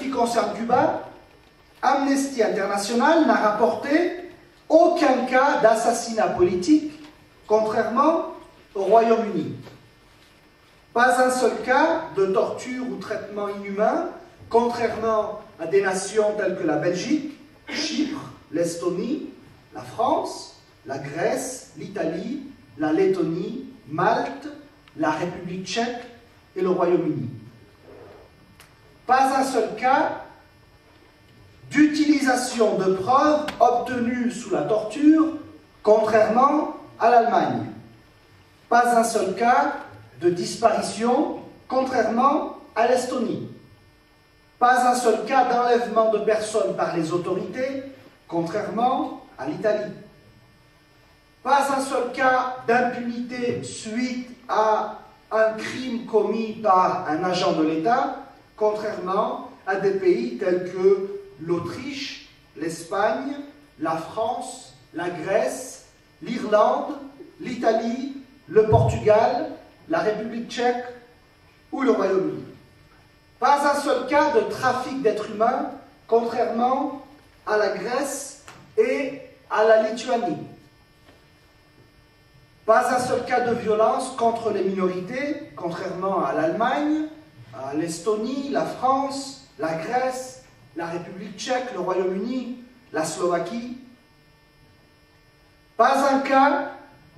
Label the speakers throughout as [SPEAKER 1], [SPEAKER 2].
[SPEAKER 1] qui concerne Cuba, Amnesty International n'a rapporté aucun cas d'assassinat politique, contrairement au Royaume-Uni. Pas un seul cas de torture ou traitement inhumain, contrairement à des nations telles que la Belgique, Chypre, l'Estonie, la France, la Grèce, l'Italie, la Lettonie, Malte, la République tchèque et le Royaume-Uni. Pas un seul cas d'utilisation de preuves obtenues sous la torture, contrairement à l'Allemagne. Pas un seul cas de disparition, contrairement à l'Estonie. Pas un seul cas d'enlèvement de personnes par les autorités, contrairement à l'Italie. Pas un seul cas d'impunité suite à un crime commis par un agent de l'État, contrairement à des pays tels que l'Autriche, l'Espagne, la France, la Grèce, l'Irlande, l'Italie, le Portugal, la République tchèque ou le Royaume-Uni. Pas un seul cas de trafic d'êtres humains, contrairement à la Grèce et à la Lituanie. Pas un seul cas de violence contre les minorités, contrairement à l'Allemagne, à l'Estonie, la France, la Grèce, la République tchèque, le Royaume-Uni, la Slovaquie. Pas un cas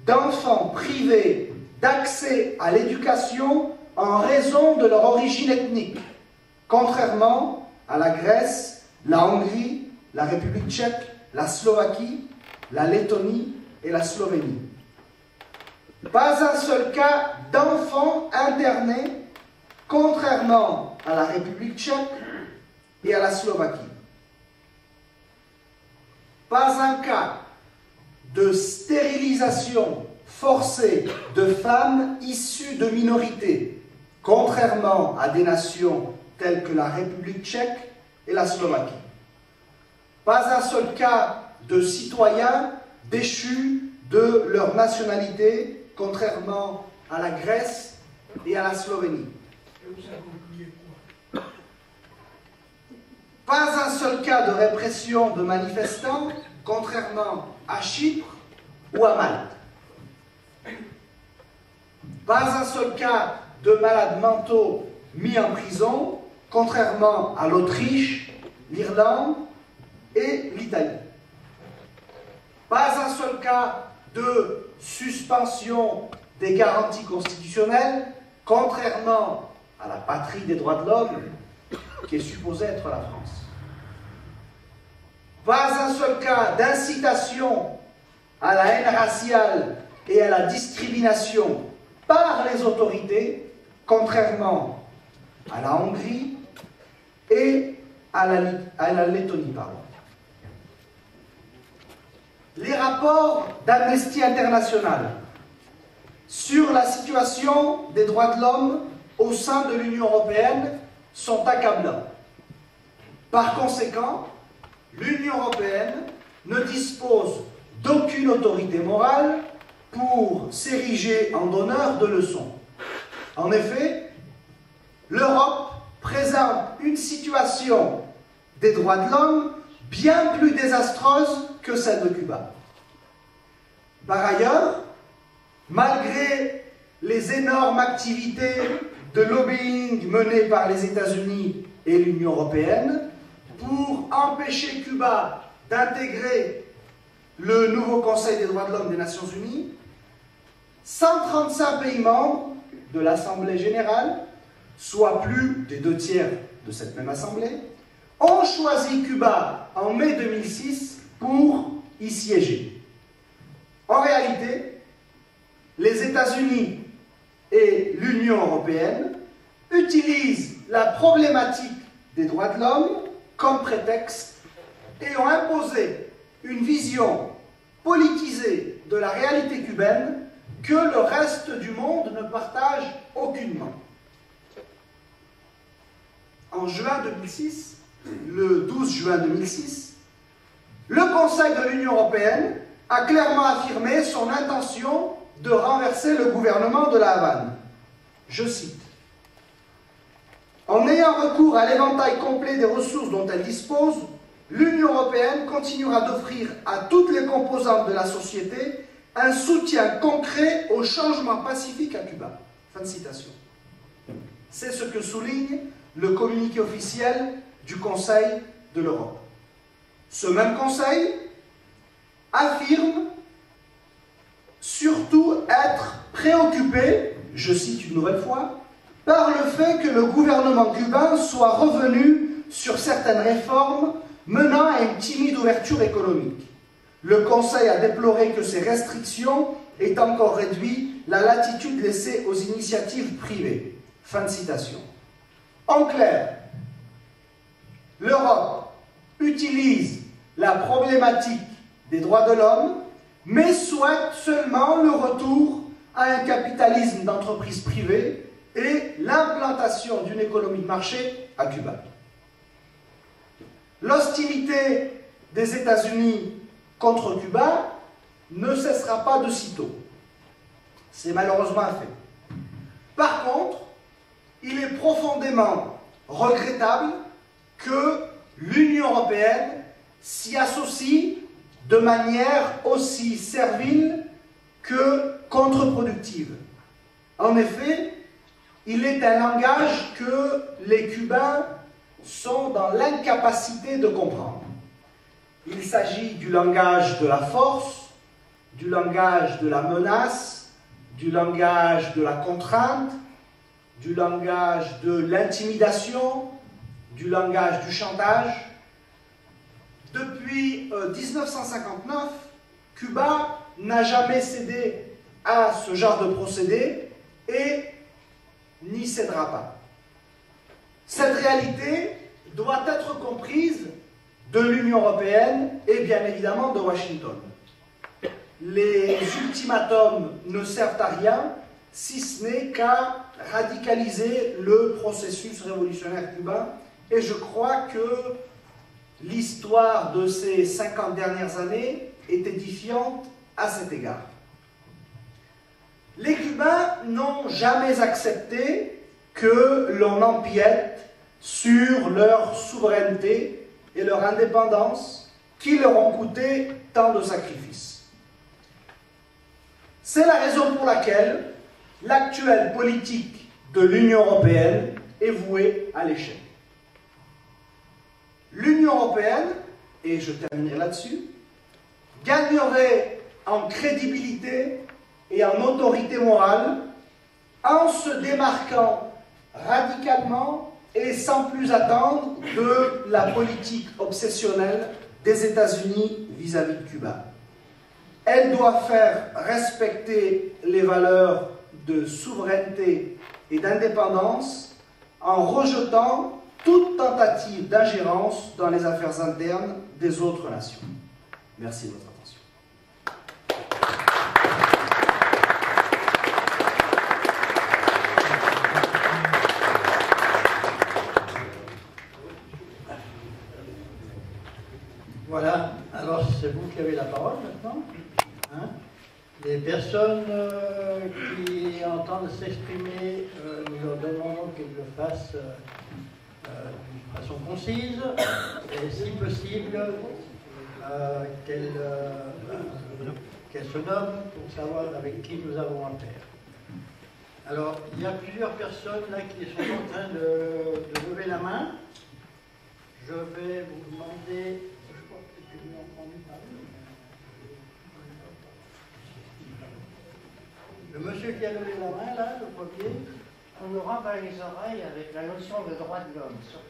[SPEAKER 1] d'enfants privés d'accès à l'éducation en raison de leur origine ethnique, contrairement à la Grèce, la Hongrie, la République tchèque, la Slovaquie, la Lettonie et la Slovénie. Pas un seul cas d'enfants internés, contrairement à la République tchèque et à la Slovaquie. Pas un cas de stérilisation forcée de femmes issues de minorités, contrairement à des nations telles que la République tchèque et la Slovaquie. Pas un seul cas de citoyens déchus de leur nationalité, contrairement à la Grèce et à la Slovénie. Pas un seul cas de répression de manifestants, contrairement à Chypre ou à Malte. Pas un seul cas de malades mentaux mis en prison, contrairement à l'Autriche, l'Irlande et l'Italie. Pas un seul cas de suspension des garanties constitutionnelles, contrairement à la patrie des droits de l'homme, qui est supposée être la France. Pas un seul cas d'incitation à la haine raciale et à la discrimination par les autorités, contrairement à la Hongrie et à la Lettonie. Les rapports d'Amnesty International sur la situation des droits de l'homme au sein de l'Union européenne sont accablants. Par conséquent, l'Union européenne ne dispose d'aucune autorité morale pour s'ériger en donneur de leçons. En effet, l'Europe présente une situation des droits de l'homme bien plus désastreuse que celle de Cuba. Par ailleurs, malgré les énormes activités de lobbying menées par les États-Unis et l'Union européenne pour empêcher Cuba d'intégrer le nouveau Conseil des droits de l'homme des Nations Unies, 135 pays membres de l'Assemblée générale, soit plus des 2/3 de cette même Assemblée, ont choisi Cuba en mai 2006 pour y siéger. En réalité, les États-Unis et l'Union européenne utilisent la problématique des droits de l'homme comme prétexte et ont imposé une vision politisée de la réalité cubaine que le reste du monde ne partage aucunement. En juin 2006, le 12 juin 2006, le Conseil de l'Union européenne a clairement affirmé son intention de renverser le gouvernement de La Havane. Je cite: « En ayant recours à l'éventail complet des ressources dont elle dispose, l'Union européenne continuera d'offrir à toutes les composantes de la société un soutien concret au changement pacifique à Cuba. Fin de citation. C'est ce que souligne le communiqué officiel du Conseil de l'Europe. Ce même Conseil affirme surtout être préoccupé, je cite une nouvelle fois, par le fait que le gouvernement cubain soit revenu sur certaines réformes menant à une timide ouverture économique. Le Conseil a déploré que ces restrictions aient encore réduit la latitude laissée aux initiatives privées. Fin de citation. En clair, l'Europe utilise la problématique des droits de l'homme, mais souhaite seulement le retour à un capitalisme d'entreprise privée et l'implantation d'une économie de marché à Cuba. L'hostilité des États-Unis contre Cuba ne cessera pas de sitôt. C'est malheureusement un fait. Par contre, il est profondément regrettable que l'Union européenne s'y associe de manière aussi servile que contre-productive. En effet, il est un langage que les Cubains sont dans l'incapacité de comprendre. Il s'agit du langage de la force, du langage de la menace, du langage de la contrainte, du langage de l'intimidation, du langage du chantage. Depuis 1959, Cuba n'a jamais cédé à ce genre de procédé et n'y cédera pas. Cette réalité doit être comprise de l'Union européenne et bien évidemment de Washington. Les ultimatums ne servent à rien si ce n'est qu'à radicaliser le processus révolutionnaire cubain, et je crois que l'histoire de ces 50 dernières années est édifiante à cet égard. Les Cubains n'ont jamais accepté que l'on empiète sur leur souveraineté et leur indépendance qui leur ont coûté tant de sacrifices. C'est la raison pour laquelle l'actuelle politique de l'Union européenne est vouée à l'échec. L'Union européenne, et je terminerai là-dessus, gagnerait en crédibilité et en autorité morale en se démarquant radicalement et sans plus attendre de la politique obsessionnelle des États-Unis vis-à-vis de Cuba. Elle doit faire respecter les valeurs de souveraineté et d'indépendance en rejetant toute tentative d'ingérence dans les affaires internes des autres nations. Merci de votre attention.
[SPEAKER 2] Voilà, alors c'est vous qui avez la parole maintenant. Hein? Les personnes qui entendent s'exprimer, nous leur demandons qu'elles le fassent de façon concise et si possible qu'elles se nomment pour savoir avec qui nous avons affaire. Alors, il y a plusieurs personnes là qui sont en train de lever la main. Je vais vous demander... Le monsieur qui a levé la main, là, le premier.
[SPEAKER 3] On nous rend par les oreilles avec la notion de droit de l'homme, surtout.